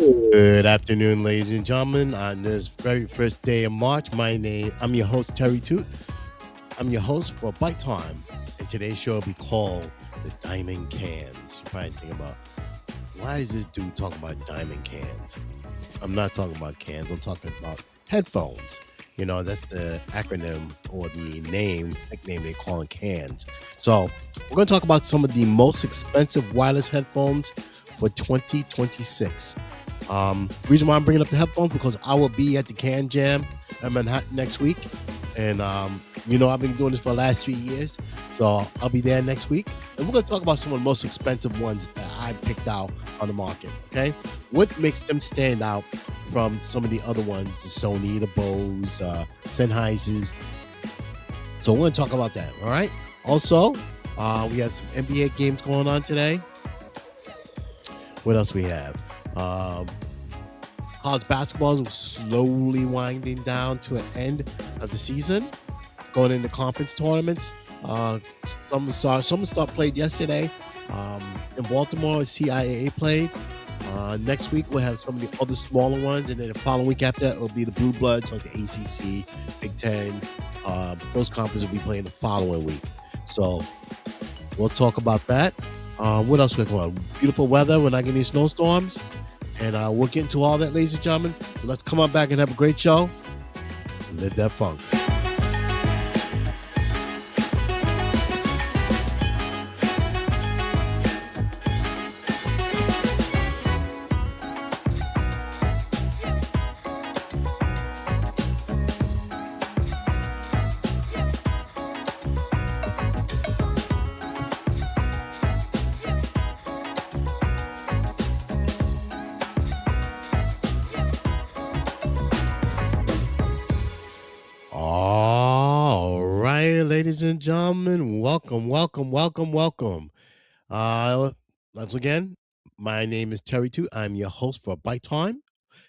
Good afternoon, ladies and gentlemen. On this very first day of March, I'm your host, Terry Toot. I'm your host for Bite Time. And today's show will be called The Diamond Cans. You're probably thinking about, why is this dude talking about diamond cans? I'm not talking about cans, I'm talking about headphones. That's the acronym or the nickname they call in cans. So, we're going to talk about some of the most expensive wireless headphones for 2026. Reason why I'm bringing up the headphones because I will be at the Can Jam in Manhattan next week, and I've been doing this for the last 3 years, so I'll be there next week, and we're gonna talk about some of the most expensive ones that I picked out on the market. Okay, what makes them stand out from some of the other ones, the Sony, the Bose, Sennheisers. So we're gonna talk about that. All right. Also, we have some NBA games going on today. What else we have? College basketball is slowly winding down to an end of the season, going into conference tournaments. Some start played yesterday. In Baltimore, CIAA played. Next week we'll have some of the other smaller ones, and then the following week after that will be the Blue Bloods, like the ACC, Big Ten. Those conferences will be playing the following week. So we'll talk about that. What else we're going on? Beautiful weather. We're not getting any snowstorms. And we'll get into all that, ladies and gentlemen. So let's come on back and have a great show. Live that funk. All right, ladies and gentlemen, welcome. Once again, my name is Terry Too. I'm your host for Bite Time,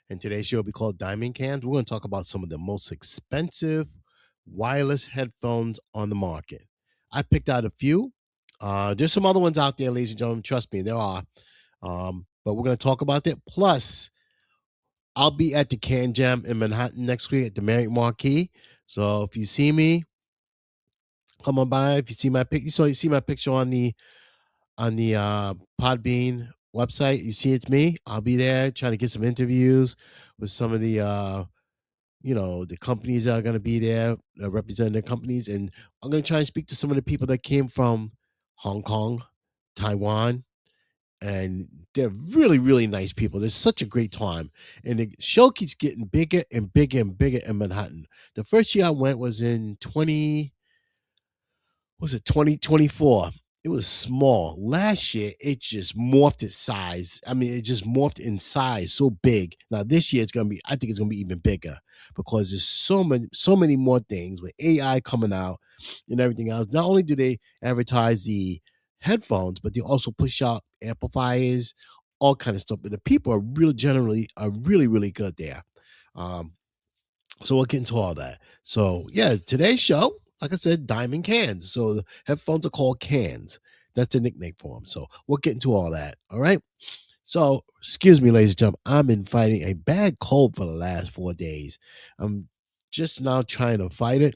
and today's show will be called Diamond Cans. We're going to talk about some of the most expensive wireless headphones on the market. I picked out a few. There's some other ones out there, ladies and gentlemen. Trust me, there are. But we're going to talk about that. Plus, I'll be at the Can Jam in Manhattan next week at the Marriott Marquis. So if you see me, come on by. If you see my you see my picture on the Podbean website. You see it's me. I'll be there trying to get some interviews with some of the companies that are going to be there that represent their companies, and I'm going to try and speak to some of the people that came from Hong Kong, Taiwan, and they're really, really nice people. There's such a great time, and the show keeps getting bigger and bigger and bigger in Manhattan. The first year I went was in 2024. It was small. Last year it just morphed its size. I mean, it just morphed in size so big. Now this year I think it's gonna be even bigger because there's so many more things with AI coming out and everything else. Not only do they advertise the headphones, but they also push out amplifiers, all kind of stuff. But the people are really, really good there. Um, so we'll get into all that. So yeah, today's show, like I said, diamond cans. So the headphones are called cans. That's a nickname for them. So we'll get into all that. All right. So excuse me, ladies and gentlemen, I've been fighting a bad cold for the last 4 days. I'm just now trying to fight it.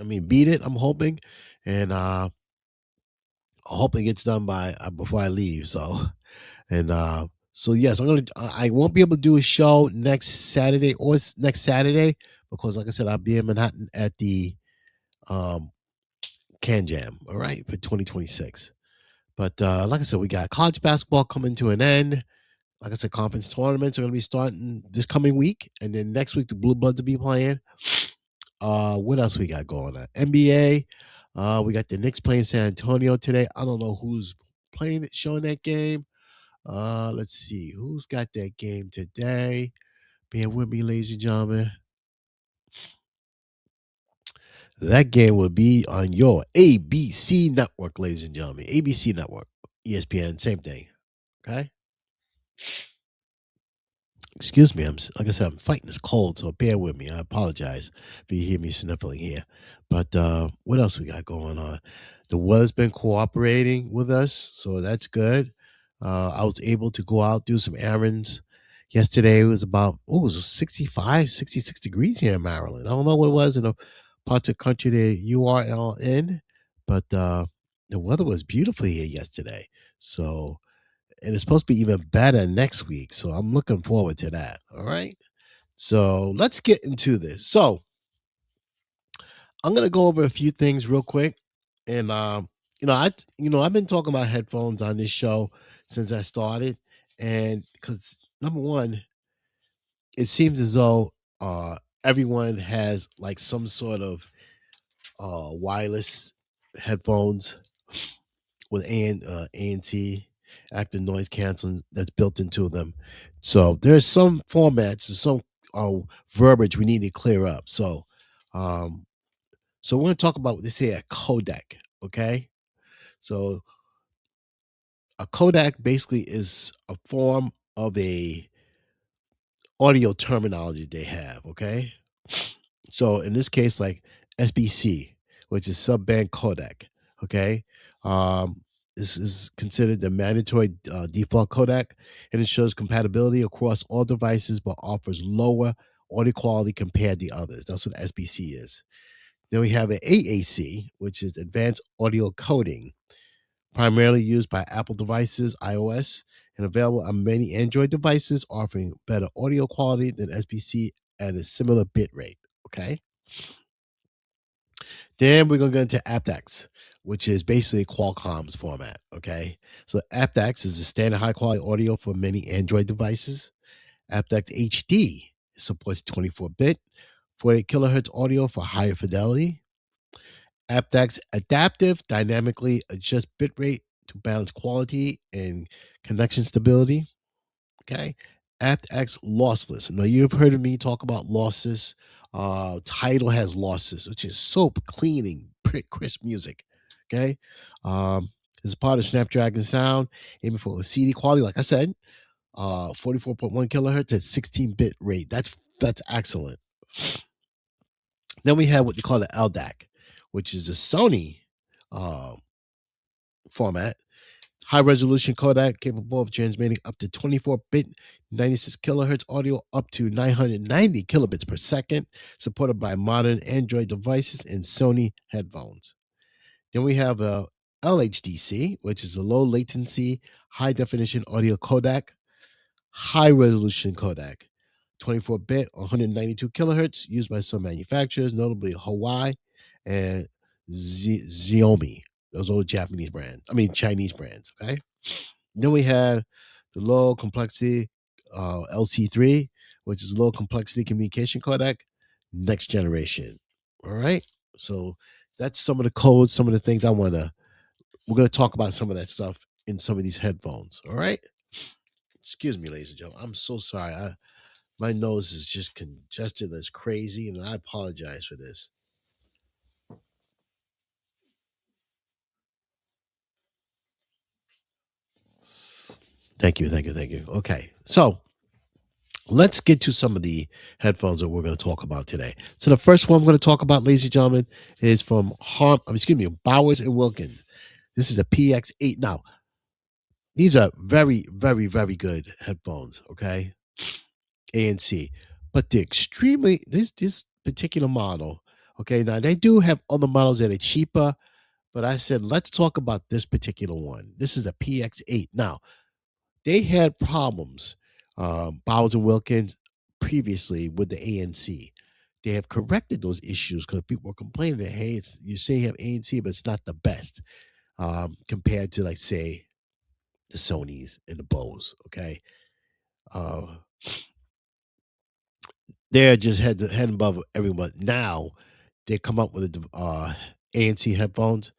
I mean, beat it. I'm hoping, and I hope it gets done by before I leave. So yes, I won't be able to do a show next Saturday next Saturday because, like I said, I'll be in Manhattan at the um, Can Jam. All right, for 2026. But like I said, we got college basketball coming to an end. Like I said, conference tournaments are going to be starting this coming week, and then next week the Blue Bloods will be playing. What else we got going on? NBA. We got the Knicks playing San Antonio today. I don't know who's showing that game. Let's see who's got that game today. Bear with me, ladies and gentlemen. That game will be on your ABC network, ladies and gentlemen. ABC network, ESPN, same thing. Okay. Excuse me. Like I said, I'm fighting this cold, so bear with me. I apologize if you hear me sniffling here. But what else we got going on? The weather's been cooperating with us, so that's good. I was able to go out, do some errands, Yesterday it was about, oh, it was 65, 66 degrees here in Maryland. I don't know what it was in the parts of the country that you are all in, but the weather was beautiful here yesterday. So, and it's supposed to be even better next week. So I'm looking forward to that. All right. So let's get into this. So I'm gonna go over a few things real quick, and I've been talking about headphones on this show since I started, and because number one, it seems as though everyone has like some sort of wireless headphones with ANC active noise canceling that's built into them. So there's some formats and some verbiage we need to clear up. Um, so we're going to talk about what they say a codec. Okay, so a codec basically is a form of a audio terminology they have. Okay, so in this case, like SBC, which is subband codec. Okay, um, this is considered the mandatory default codec, and it shows compatibility across all devices, but offers lower audio quality compared to others. That's what SBC is. Then we have an AAC, which is advanced audio coding, primarily used by Apple devices, iOS, and available on many Android devices, offering better audio quality than SBC at a similar bit rate. Okay. Then we're gonna go into aptX, which is basically Qualcomm's format. Okay, so aptX is a standard high quality audio for many Android devices. aptX HD supports 24-bit, 48 kilohertz audio for higher fidelity. aptX Adaptive dynamically adjusts bitrate to balance quality and connection stability. Okay. aptX lossless. Now you've heard of me talk about losses. Title has losses, which is so cleaning, crisp music. Okay. Um, it's part of Snapdragon Sound, aiming for CD quality. Like I said, 44.1 kilohertz at 16-bit rate. That's excellent. Then we have what they call the LDAC, which is the Sony uh, format. High resolution codec capable of transmitting up to 24-bit 96 kilohertz audio up to 990 kilobits per second, supported by modern Android devices and Sony headphones. Then we have a LHDC, which is a low latency, high definition audio codec, high resolution codec, 24-bit, 192 kilohertz, used by some manufacturers, notably Hawaii and Xiaomi. Those are Japanese brands. I mean Chinese brands. Okay. Then we have the low complexity LC3, which is low complexity communication codec, next generation. All right. So that's some of the codes, some of the things we're going to talk about some of that stuff in some of these headphones. All right. Excuse me, ladies and gentlemen. I'm so sorry. My nose is just congested as crazy, and I apologize for this. Thank you, thank you, thank you. Okay, so let's get to some of the headphones that we're going to talk about today. So the first one I'm going to talk about, ladies and gentlemen, is from Bowers and Wilkins. This is a PX8. Now, these are very, very, very good headphones. Okay, ANC, but they're extremely this particular model. Okay, now they do have other models that are cheaper, but I said let's talk about this particular one. This is a PX8. Now they had problems, Bowers and Wilkins, previously with the ANC. They have corrected those issues because people were complaining that hey, you say you have ANC, but it's not the best compared to like say the Sonys and the Bose. Okay, uh, they're just head above everyone. Now they come up with ANC headphones,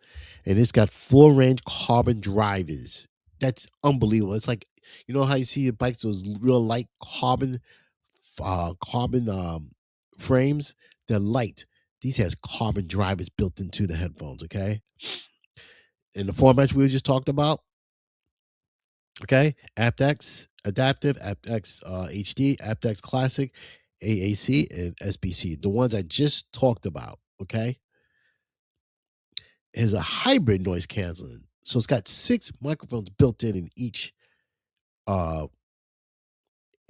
and it's got full range carbon drivers. That's unbelievable. It's like you know how you see the bikes, those real light carbon frames. They're light. These has carbon drivers built into the headphones. Okay, in the formats we just talked about. Okay, aptX Adaptive, aptX HD, aptX Classic, AAC, and SBC. The ones I just talked about. Okay, is a hybrid noise canceling. So it's got 6 microphones built in each uh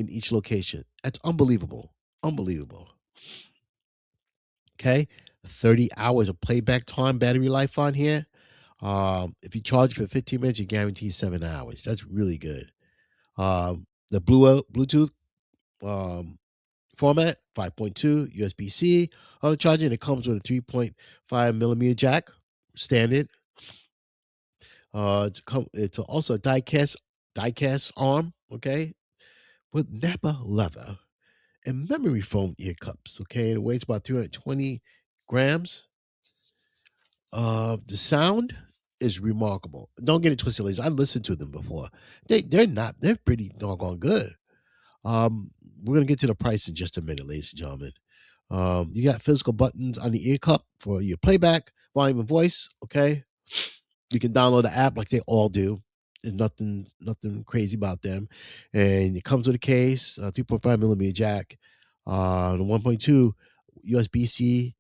in each location. That's unbelievable. Unbelievable. Okay. 30 hours of playback time, battery life on here. If you charge for 15 minutes, you guarantee 7 hours. That's really good. The Bluetooth um, format 5.2 USB C auto charging. It comes with a 3.5 millimeter jack, standard. It's also a die-cast arm, okay, with Napa leather and memory foam ear cups. Okay, it weighs about 320 grams. The sound is remarkable. Don't get it twisted, ladies. I listened to them before. They're pretty doggone good. We're gonna get to the price in just a minute, ladies and gentlemen. You got physical buttons on the ear cup for your playback, volume, and voice. Okay, you can download the app like they all do. There's nothing crazy about them, and it comes with a case, 3.5 millimeter jack, the 1.2 USB C,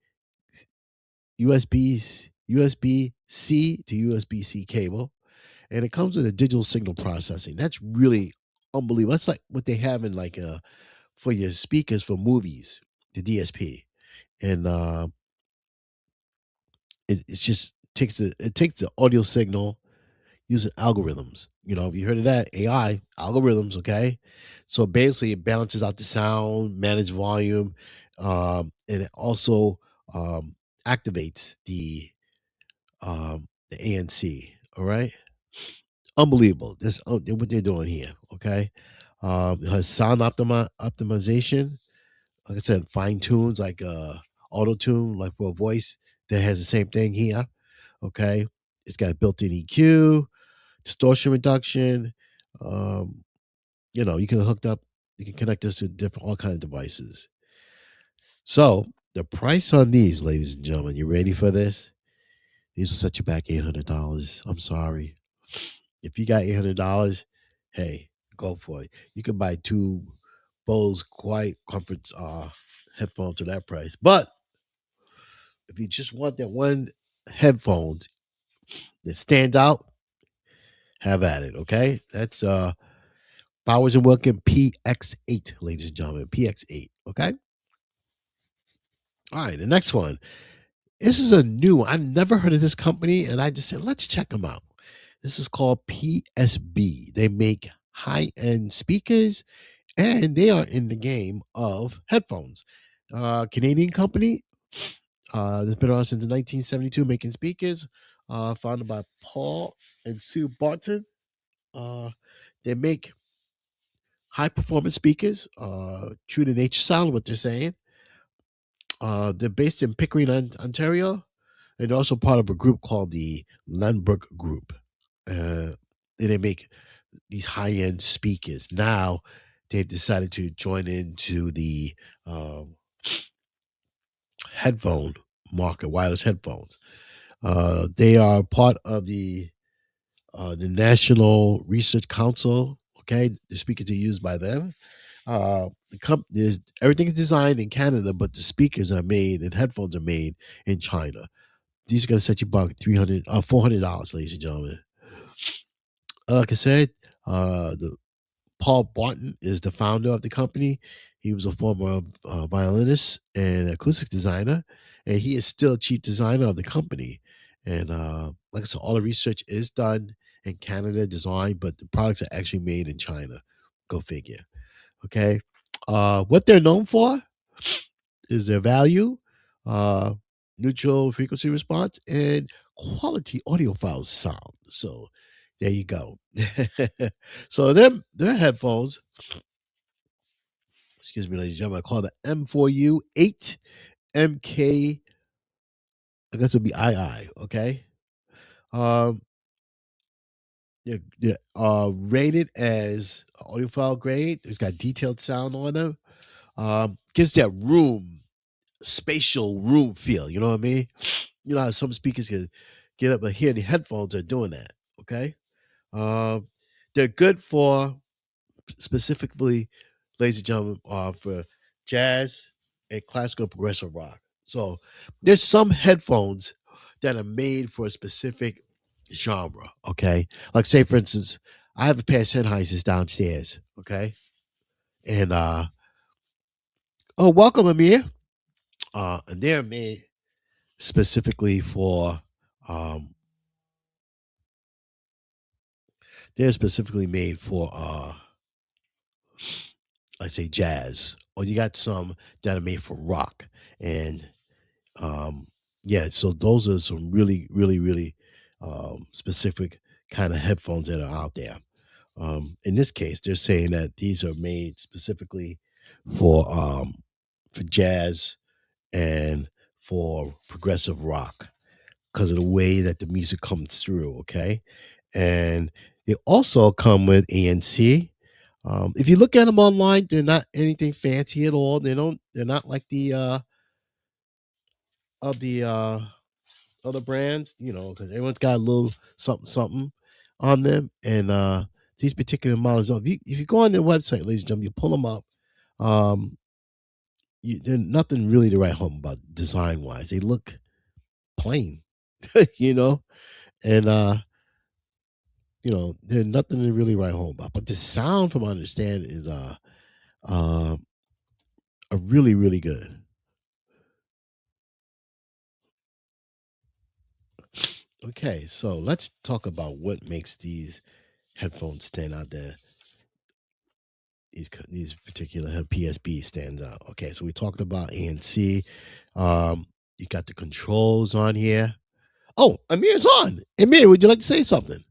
USB C to USB C cable, and it comes with a digital signal processing. That's really unbelievable. That's like what they have in like for your speakers for movies, the DSP, and it just takes the audio signal using algorithms. You heard of that? AI algorithms, okay? So basically it balances out the sound, manage volume, and it also activates the ANC. All right. Unbelievable. This what they're doing here, okay? It has sound optimization. Like I said, fine tunes like auto tune, like for a voice that has the same thing here. Okay. It's got built-in EQ, distortion reduction. Um, you can you can connect this to different all kinds of devices. So the price on these, ladies and gentlemen, you ready for this? These will set you back $800. I'm sorry. If you got $800, hey, go for it. You can buy two Bose Quiet Comforts headphones to that price. But if you just want that one headphones that stands out, have at it. Okay, that's Bowers and Wilkins PX8, ladies and gentlemen, PX8. Okay. All right, the next one. This is a new one. I've never heard of this company, and I just said, let's check them out. This is called PSB. They make high end speakers, and they are in the game of headphones. Canadian company. That's been around since 1972, making speakers. Founded by Paul and Sue Barton. They make high performance speakers, true to nature sound, what they're saying. They're based in Pickering, Ontario, and also part of a group called the Lundberg Group. And they make these high end speakers. Now they've decided to join into the um, headphone market, wireless headphones. They are part of the National Research Council. Okay, the speakers are used by them. There's everything is designed in Canada, but the speakers are made and headphones are made in China. These are gonna set you back $400, ladies and gentlemen. Like I said, the Paul Barton is the founder of the company. He was a former violinist and acoustic designer, and he is still chief designer of the company. And like I said, all the research is done in Canada, design, but the products are actually made in China. Go figure. Okay. What they're known for is their value, uh, neutral frequency response, and quality audiophile sound. So there you go. So their headphones, excuse me, ladies and gentlemen, I call the M4U 8 MK. I guess it'll be II. Okay. Um, they're rated as audiophile grade. It's got detailed sound on them. Gives that spatial room feel. You know what I mean? You know how some speakers can get up and hear the headphones are doing that. Okay. Um, they're good for specifically, ladies and gentlemen, for jazz and classical progressive rock. So there's some headphones that are made for a specific genre. Okay. Like say for instance, I have a pair of Sennheisers downstairs. Okay. And oh, welcome, Amir. And they're made specifically for um, they're specifically made for let's say jazz, or you got some that are made for rock, and um, yeah. So those are some really, really, really specific kind of headphones that are out there. In this case, they're saying that these are made specifically for jazz and for progressive rock because of the way that the music comes through. Okay, and they also come with ANC. If you look at them online, they're not anything fancy at all. They don't. They're not like the of the other brands, you know, because everyone's got a little something something on them. And these particular models, if you go on their website, ladies and gentlemen, you pull them up. Um, there's nothing really to write home about design wise. They look plain, you know, and there's nothing to really write home about. But the sound, from my understanding, is uh, a really really good. Okay, so let's talk about what makes these headphones stand out there. These particular PSB stands out. Okay, so we talked about ANC. You got the controls on here. Oh, Amir's on. Amir, would you like to say something?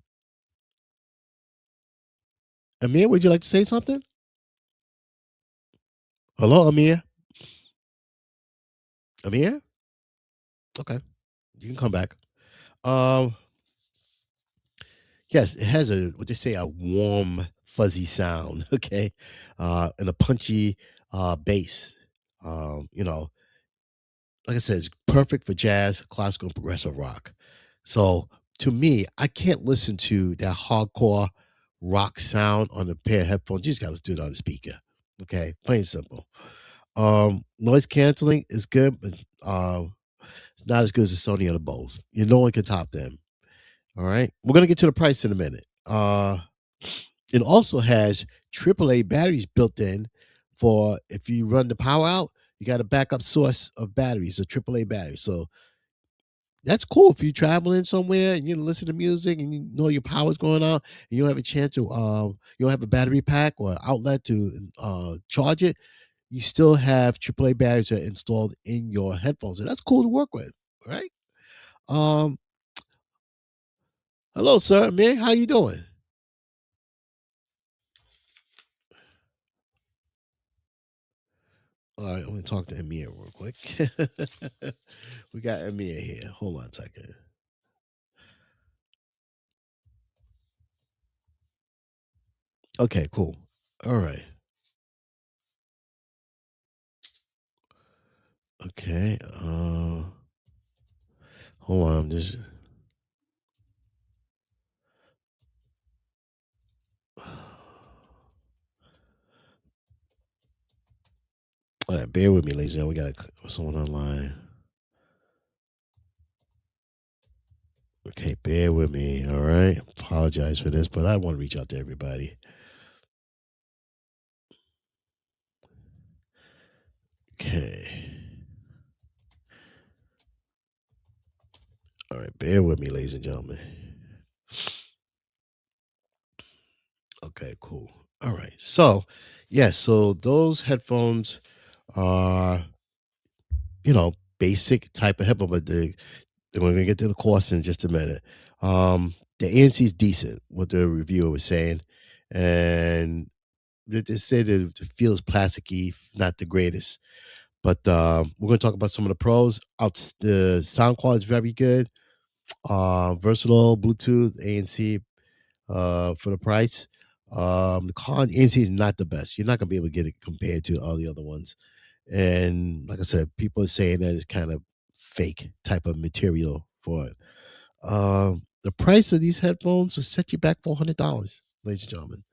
Amir, would you like to say something? Hello, Amir. Amir. Okay, you can come back. Um, yes, it has a what they say a warm, fuzzy sound. Okay, and a punchy bass. You know, like I said, it's perfect for jazz, classical, and progressive rock. So to me, I can't listen to that hardcore rock sound on a pair of headphones. You just gotta do it on the speaker. Okay, plain and simple. Noise canceling is good, but it's not as good as the Sony or the Bose. No one can top them. All right, we're gonna get to the price in a minute. It also has AAA batteries built in for if you run the power out, you got a backup source of batteries, a AAA battery. So that's cool if you're traveling somewhere and you listen to music and you know your power's going out and you don't have a chance to you don't have a battery pack or outlet to charge it. You still have AAA batteries that are installed in your headphones, and that's cool to work with, right? Um, hello, sir, man. How you doing? All right, I'm gonna talk to Amir real quick. We got Amir here. Hold on a second. Okay, cool. All right. Okay. Hold on. I'm just. All right, bear with me, ladies and gentlemen. We got someone online. Okay, bear with me. All right. Apologize for this, but I want to reach out to everybody. Okay. All right. Bear with me, ladies and gentlemen. Okay, cool. All right. So, yeah, so those headphones are, basic type of headphone, but we're going to get to the cost in just a minute. The ANC is decent, what the reviewer was saying. And they said it feels plasticky, not the greatest. But we're going to talk about some of the pros. The sound quality is very good. Versatile Bluetooth ANC for the price. The con ANC is not the best. You're not going to be able to get it compared to all the other ones. And like I said, people are saying that it's kind of fake type of material for it. The price of these headphones will set you back $400, ladies and gentlemen.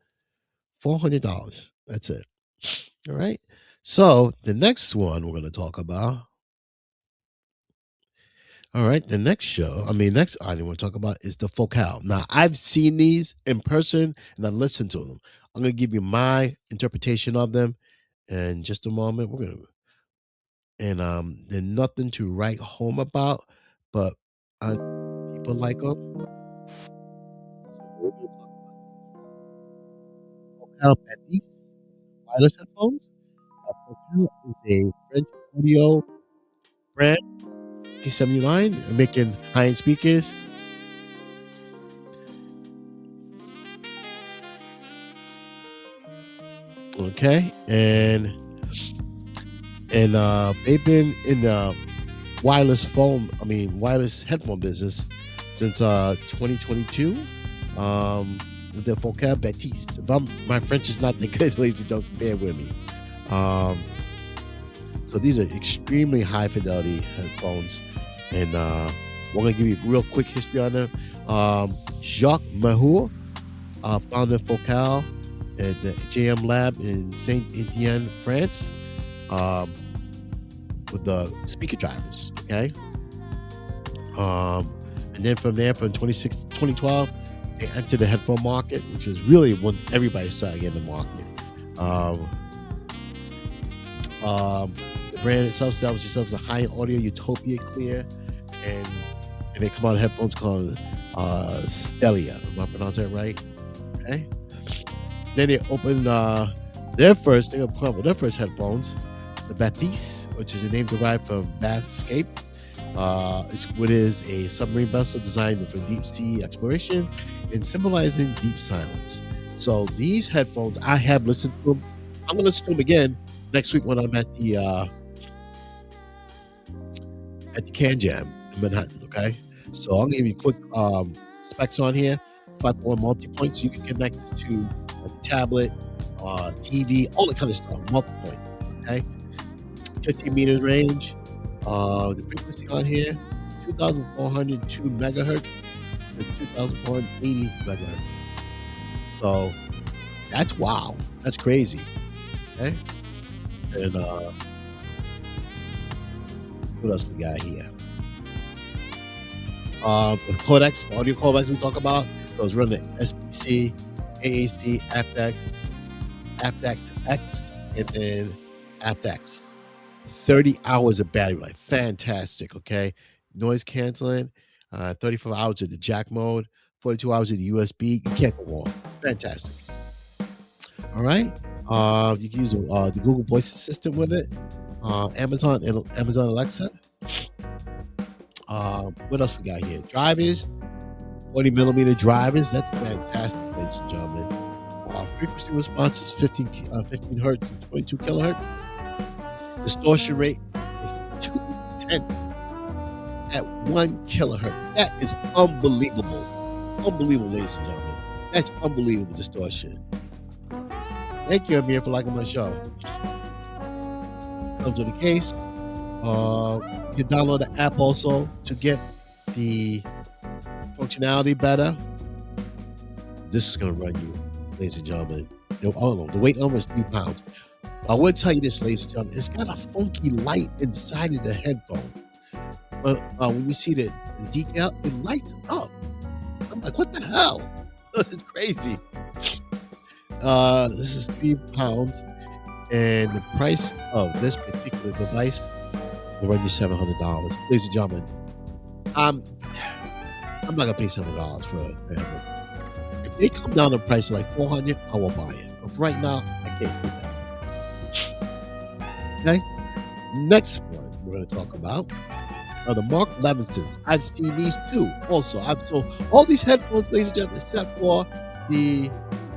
$400. That's it. All right. So the next one we're going to talk about All right, the next item we'll talk about is the Focal. Now, I've seen these in person and I listened to them. I'm going to give you my interpretation of them in just a moment. We're going to, and they're nothing to write home about, but people like them. So we're going to talk about Focal Batis wireless headphones. Focal is a French audio brand, 1979, making high-end speakers. Okay, and they've been in the wireless headphone business since 2022. With the Focal Baptiste. My French is not that good, ladies and gentlemen, bear with me. Um, so these are extremely high fidelity headphones, and we're gonna give you a real quick history on them. Jacques Mahour, founded Focal at the JM Lab in Saint Etienne, France, with the speaker drivers. Okay, and then from there, from 2012, they entered the headphone market, which is really when everybody started getting the market. The brand itself established itself as a high-end audio utopia clear, and they come out of headphones called Stellia. Am I pronouncing it right? Okay. Then they opened their first headphones, the Batis, which is a name derived from Bathscape. It is a submarine vessel designed for deep sea exploration and symbolizing deep silence. So these headphones, I have listened to them. I'm gonna listen to them again next week when I'm at the Can Jam in Manhattan. Okay, so I'll give you quick specs on here. 5.1 multi-point, so you can connect to a tablet, TV, all that kind of stuff. Multi-point. Okay, 15 meters range. The frequency on here, 2,402 megahertz and 2,480 megahertz. So that's wow. That's crazy. Okay. And what else we got here? The codecs, the audio codecs we talk about, those run the SBC, AAC, aptX X, and then aptX. 30 hours of battery life. Fantastic. Okay. Noise canceling. 35 hours of the jack mode. 42 hours of the USB. You can't go wrong. Fantastic. All right. You can use the Google Voice Assistant with it. Amazon Alexa. What else we got here? Drivers. 40 millimeter drivers. That's fantastic, ladies and gentlemen. Frequency response is 15 hertz and 22 kilohertz. Distortion rate is 2/10 at 1 kilohertz. That is unbelievable. Unbelievable, ladies and gentlemen. That's unbelievable distortion. Thank you, Amir, for liking my show. Comes with a case. You can download the app also to get the functionality better. This is going to run you, ladies and gentlemen. The weight almost 3 pounds. I will tell you this, ladies and gentlemen, it's got a funky light inside of the headphone. But when you see the decal, it lights up. I'm like, what the hell? It's crazy. This is 3 pounds, and the price of this particular device will run you $700. Ladies and gentlemen, I'm not gonna pay $700 for a headphone. If they come down in price to like $400, I will buy it. But right now, I can't do that. Okay. Next one we're going to talk about are the Mark Levinsons. I've seen these too. Also, so all these headphones, ladies and gentlemen, except for the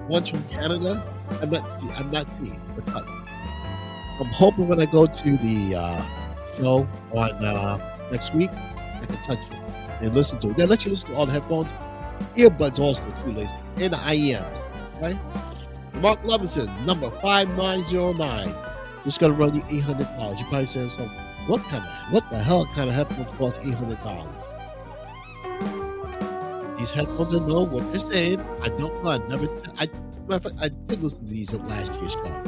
ones from Canada, I'm not seeing. But I'm hoping when I go to the show on next week, I can touch it and listen to it. They let you listen to all the headphones, earbuds also too, ladies, and the IEMs. Okay. The Mark Levinson, number 5909. Just gonna run you $800. You're probably saying, so what the hell kind of headphones cost $800? These headphones are know what they're saying. I don't know. I did listen to these at last year's show.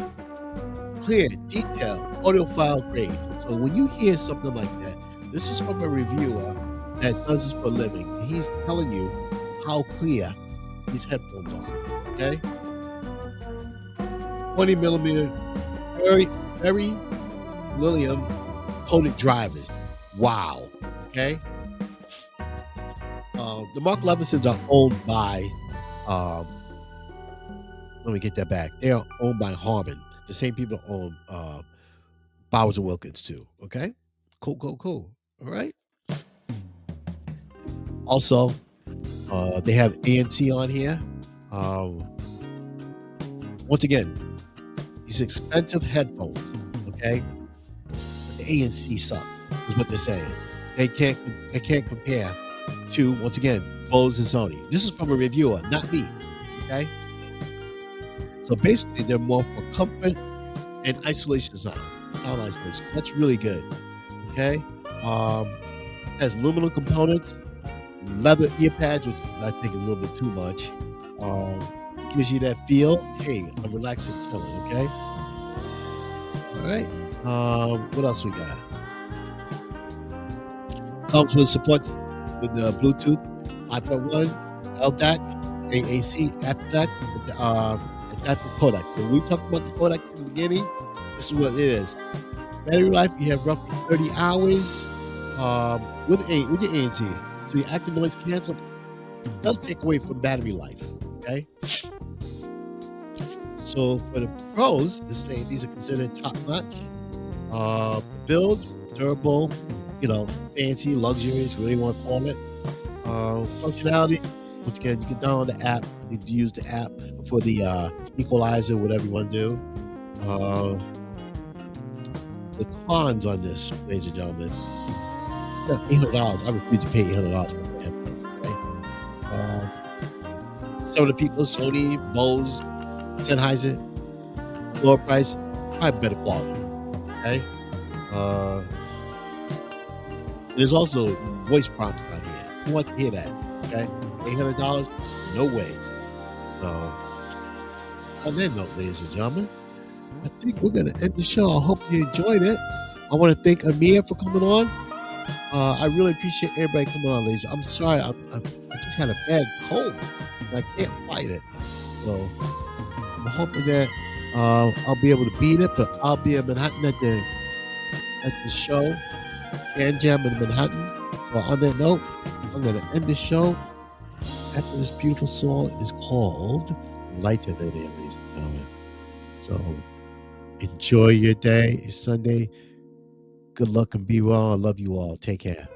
Clear, detailed, audiophile grade. So when you hear something like that, this is from a reviewer that does this for a living. He's telling you how clear these headphones are. Okay, 20 millimeter, very beryllium coated drivers. Wow. Okay. The Mark Levinsons are owned by. Um, let me get that back. They are owned by Harman. The same people own Bowers and Wilkins too. Okay. Cool. All right. Also, they have ANC on here. Once again, these expensive headphones. Okay. But the ANC suck. Is what they're saying. They can't compare to, once again, Bose and Sony. This is from a reviewer, not me. Okay. So basically, they're more for comfort and isolation sound isolation. That's really good. Okay. Has aluminum components, leather ear pads, which I think is a little bit too much. Gives you that feel. Hey, I'm relaxing, chilling. Okay. All right. What else we got? Comes with support with the Bluetooth 5.1, LDAC, AAC, APDAC, adaptive codec. So we talked about the codecs in the beginning. This is what it is. Battery life, you have roughly 30 hours with your ANC. So your active noise cancel does take away from battery life. Okay. So for the pros, they're saying these are considered top notch. Build, durable, fancy, luxurious, whatever you want to call it. Functionality, once again, you can download the app. You can use the app for the equalizer, whatever you want to do. The cons on this, ladies and gentlemen, $800. I refuse to pay $800 for the headphones. Okay? Some of the people, Sony, Bose, Sennheiser, lower price, probably better quality. Okay. There's also voice prompts down here. Who wants to hear that? Okay, $800? No way. So, on that note, ladies and gentlemen, I think we're gonna end the show. I hope you enjoyed it. I want to thank Amir for coming on. I really appreciate everybody coming on, ladies. I'm sorry, I just had a bad cold. And I can't fight it. So I'm hoping that I'll be able to beat it, but I'll be in Manhattan at the show, and Jam in Manhattan. So on that note, I'm going to end the show after this beautiful song is called Lighter Than Air, ladies and gentlemen. So enjoy your day. It's Sunday. Good luck and be well. I love you all. Take care.